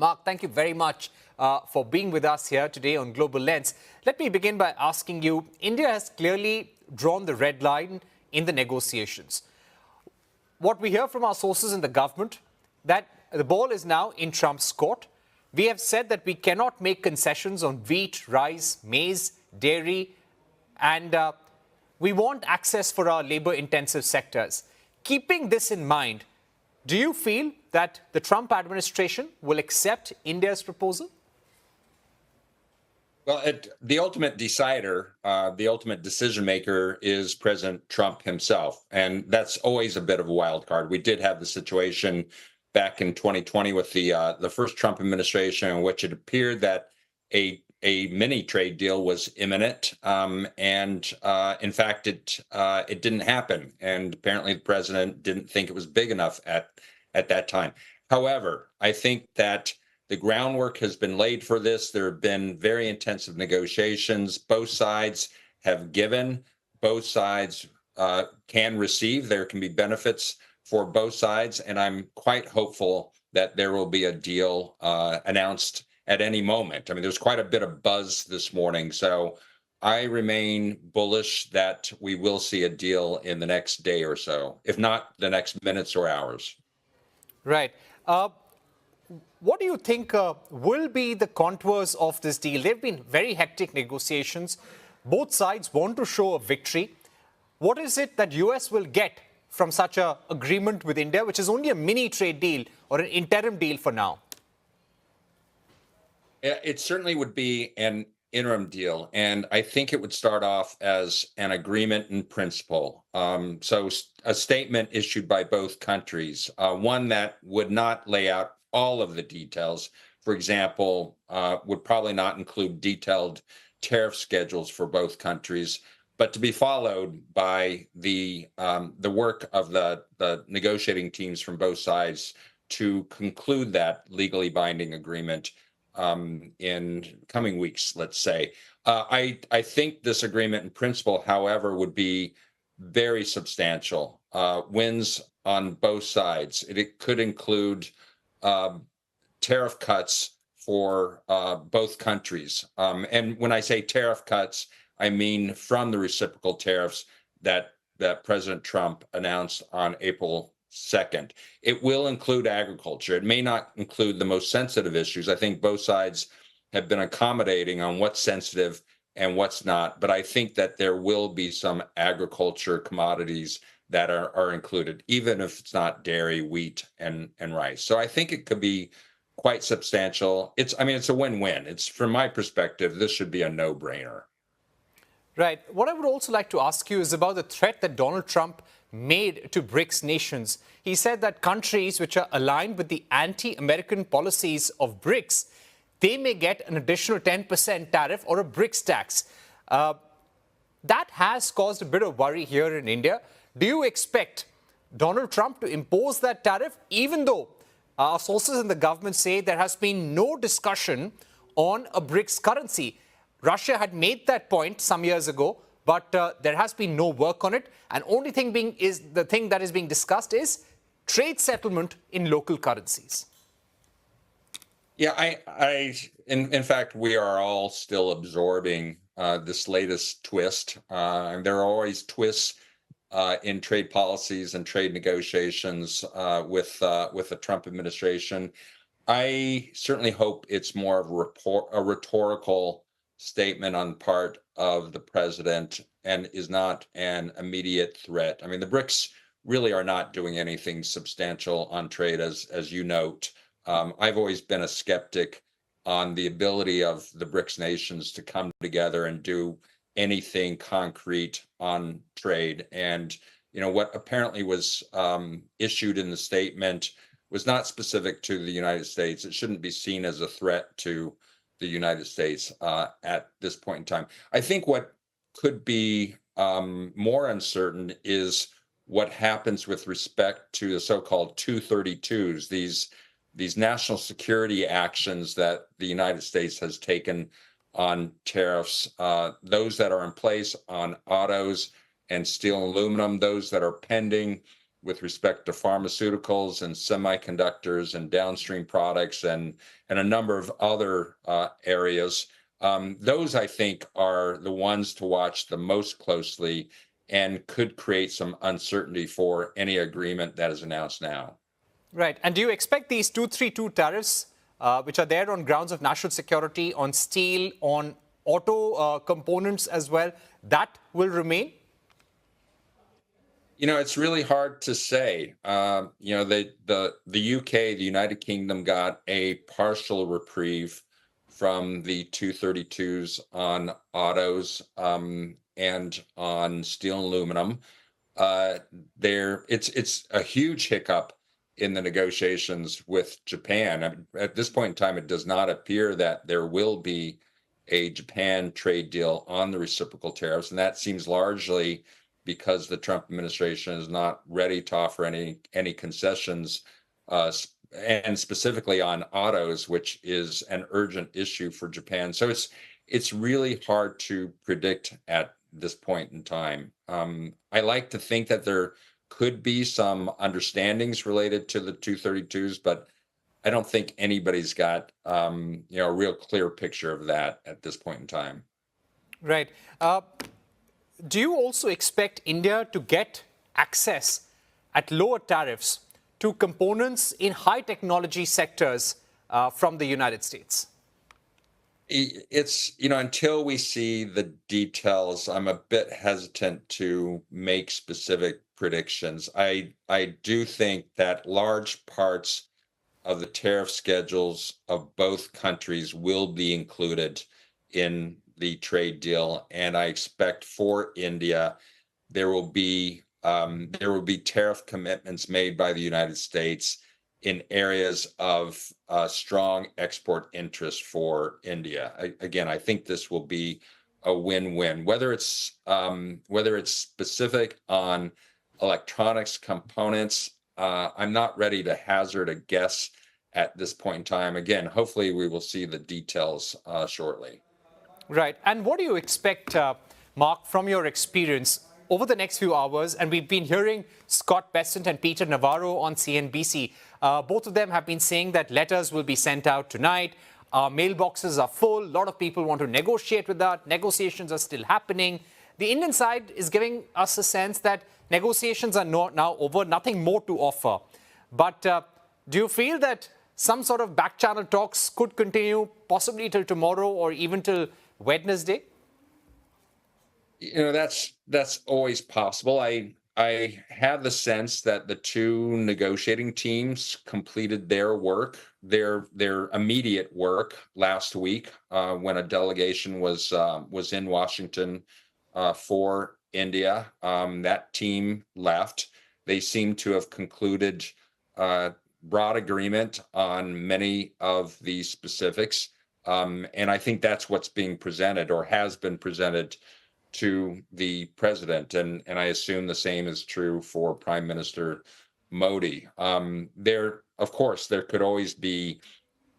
Mark, thank you very much for being with us here today on Global Lens. Let me begin by asking you, India has clearly drawn the red line in the negotiations. What we hear from our sources in the government, that the ball is now in Trump's court. We have said that we cannot make concessions on wheat, rice, maize, dairy, and we want access for our labor-intensive sectors. Keeping this in mind, do you feel that the Trump administration will accept India's proposal? Well, the ultimate decider, the ultimate decision maker is President Trump himself. And that's always a bit of a wild card. We did have the situation back in 2020 with the first Trump administration, in which it appeared that a mini trade deal was imminent. In fact, it didn't happen. And apparently the president didn't think it was big enough at that time. However, I think that the groundwork has been laid for this. There have been very intensive negotiations. Both sides have given. Both sides can receive. There can be benefits for both sides. And I'm quite hopeful that there will be a deal announced at any moment. I mean, there's quite a bit of buzz this morning. So I remain bullish that we will see a deal in the next day or so, if not the next minutes or hours. Right. What do you think will be the contours of this deal? There have been very hectic negotiations. Both sides want to show a victory. What is it that US will get from such an agreement with India, which is only a mini trade deal or an interim deal for now? It certainly would be an interim deal, and I think it would start off as an agreement in principle. So a statement issued by both countries, one that would not lay out all of the details. For example, would probably not include detailed tariff schedules for both countries, but to be followed by the work of the negotiating teams from both sides to conclude that legally binding agreement in coming weeks, let's say. I think this agreement in principle, however, would be very substantial. Wins on both sides. It could include tariff cuts for both countries. And when I say tariff cuts, I mean from the reciprocal tariffs that President Trump announced on April 2nd. It will include agriculture. It may not include the most sensitive issues. I think both sides have been accommodating on what's sensitive and what's not. But I think that there will be some agriculture commodities that are included, even if it's not dairy, wheat, and rice. So I think it could be quite substantial. It's a win-win. It's, from my perspective, this should be a no-brainer. Right. What I would also like to ask you is about the threat that Donald Trump made to BRICS nations. He said that countries which are aligned with the anti-American policies of BRICS, they may get an additional 10% tariff or a BRICS tax. That has caused a bit of worry here in India. Do you expect Donald Trump to impose that tariff, even though our sources in the government say there has been no discussion on a BRICS currency? Russia had made that point some years ago, but there has been no work on it. And the thing that is being discussed is trade settlement in local currencies. Yeah, in fact, we are all still absorbing this latest twist. There are always twists in trade policies and trade negotiations with the Trump administration. I certainly hope it's more of a rhetorical statement on part of the president and is not an immediate threat. I mean, the BRICS really are not doing anything substantial on trade, as you note. I've always been a skeptic on the ability of the BRICS nations to come together and do anything concrete on trade. And, what apparently was issued in the statement was not specific to the United States. It shouldn't be seen as a threat to the United States at this point in time. I think what could be more uncertain is what happens with respect to the so-called 232s, these national security actions that the United States has taken on tariffs, those that are in place on autos and steel and aluminum, those that are pending with respect to pharmaceuticals and semiconductors and downstream products and a number of other areas. Those, I think, are the ones to watch the most closely and could create some uncertainty for any agreement that is announced now. Right. And do you expect these 232 tariffs, which are there on grounds of national security, on steel, on auto components as well, that will remain? It's really hard to say. The UK, the United Kingdom, got a partial reprieve from the 232s on autos and on steel and aluminum. It's a huge hiccup in the negotiations with Japan. I mean, at this point in time, it does not appear that there will be a Japan trade deal on the reciprocal tariffs, and that seems largely because the Trump administration is not ready to offer any concessions, and specifically on autos, which is an urgent issue for Japan. So it's really hard to predict at this point in time. I like to think that there could be some understandings related to the 232s, but I don't think anybody's got a real clear picture of that at this point in time. Right. Do you also expect India to get access at lower tariffs to components in high technology sectors from the United States? It's, until we see the details, I'm a bit hesitant to make specific predictions. I do think that large parts of the tariff schedules of both countries will be included in the trade deal, and I expect for India there will be tariff commitments made by the United States in areas of strong export interest for India. Again, I think this will be a win-win. Whether it's specific on electronics components, I'm not ready to hazard a guess at this point in time. Again, hopefully we will see the details shortly. Right. And what do you expect, Mark, from your experience over the next few hours? And we've been hearing Scott Bessent and Peter Navarro on CNBC. Both of them have been saying that letters will be sent out tonight. Mailboxes are full. A lot of people want to negotiate with that. Negotiations are still happening. The Indian side is giving us a sense that negotiations are now over, nothing more to offer. But do you feel that some sort of back channel talks could continue possibly till tomorrow or even till Wednesday? That's always possible. I have the sense that the two negotiating teams completed their work, their immediate work last week when a delegation was in Washington for India. That team left. They seem to have concluded broad agreement on many of the specifics. And I think that's what's being presented or has been presented to the president. And I assume the same is true for Prime Minister Modi. Of course, there could always be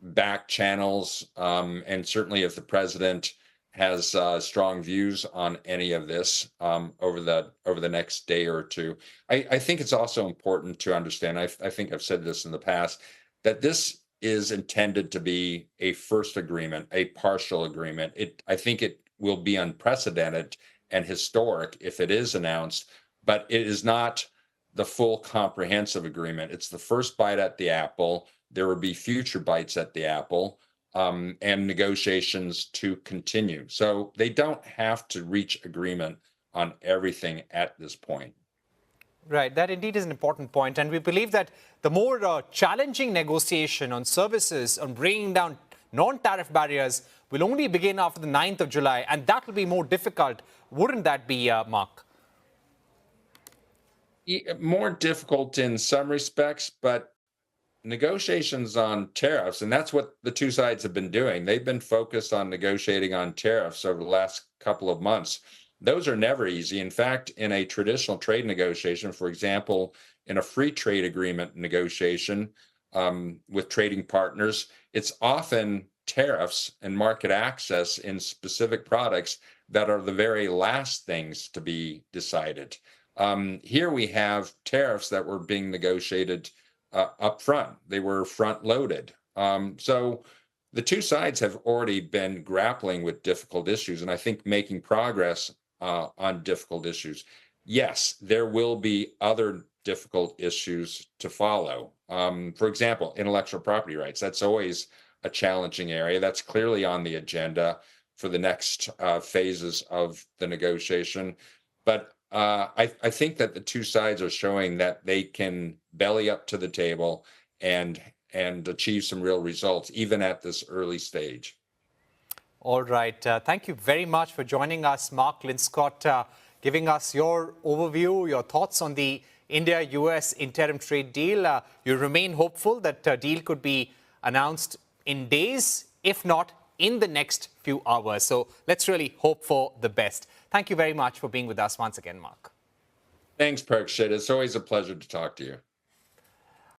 back channels. And certainly if the president has strong views on any of this over the next day or two. I think it's also important to understand, I think I've said this in the past, that this is intended to be a first agreement, a partial agreement. I think it will be unprecedented and historic if it is announced, but it is not the full comprehensive agreement. It's the first bite at the apple. There will be future bites at the apple. And negotiations to continue. So they don't have to reach agreement on everything at this point. Right, that indeed is an important point. And we believe that the more challenging negotiation on services, on bringing down non-tariff barriers, will only begin after the 9th of July. And that will be more difficult. Wouldn't that be, Mark? More difficult in some respects, but negotiations on tariffs, and that's what the two sides have been doing. They've been focused on negotiating on tariffs over the last couple of months. Those are never easy. In fact, in a traditional trade negotiation, for example, in a free trade agreement negotiation with trading partners, it's often tariffs and market access in specific products that are the very last things to be decided. Here we have tariffs that were being negotiated up front. They were front loaded. So the two sides have already been grappling with difficult issues, and I think making progress on difficult issues. Yes, there will be other difficult issues to follow. For example, intellectual property rights. That's always a challenging area. That's clearly on the agenda for the next phases of the negotiation. But I think that the two sides are showing that they can belly up to the table and achieve some real results, even at this early stage. All right. Thank you very much for joining us, Mark Linscott, giving us your overview, your thoughts on the India-US interim trade deal. You remain hopeful that a deal could be announced in days, if not in the next few hours. So let's really hope for the best. Thank you very much for being with us once again, Mark. Thanks, Parikshit. It's always a pleasure to talk to you.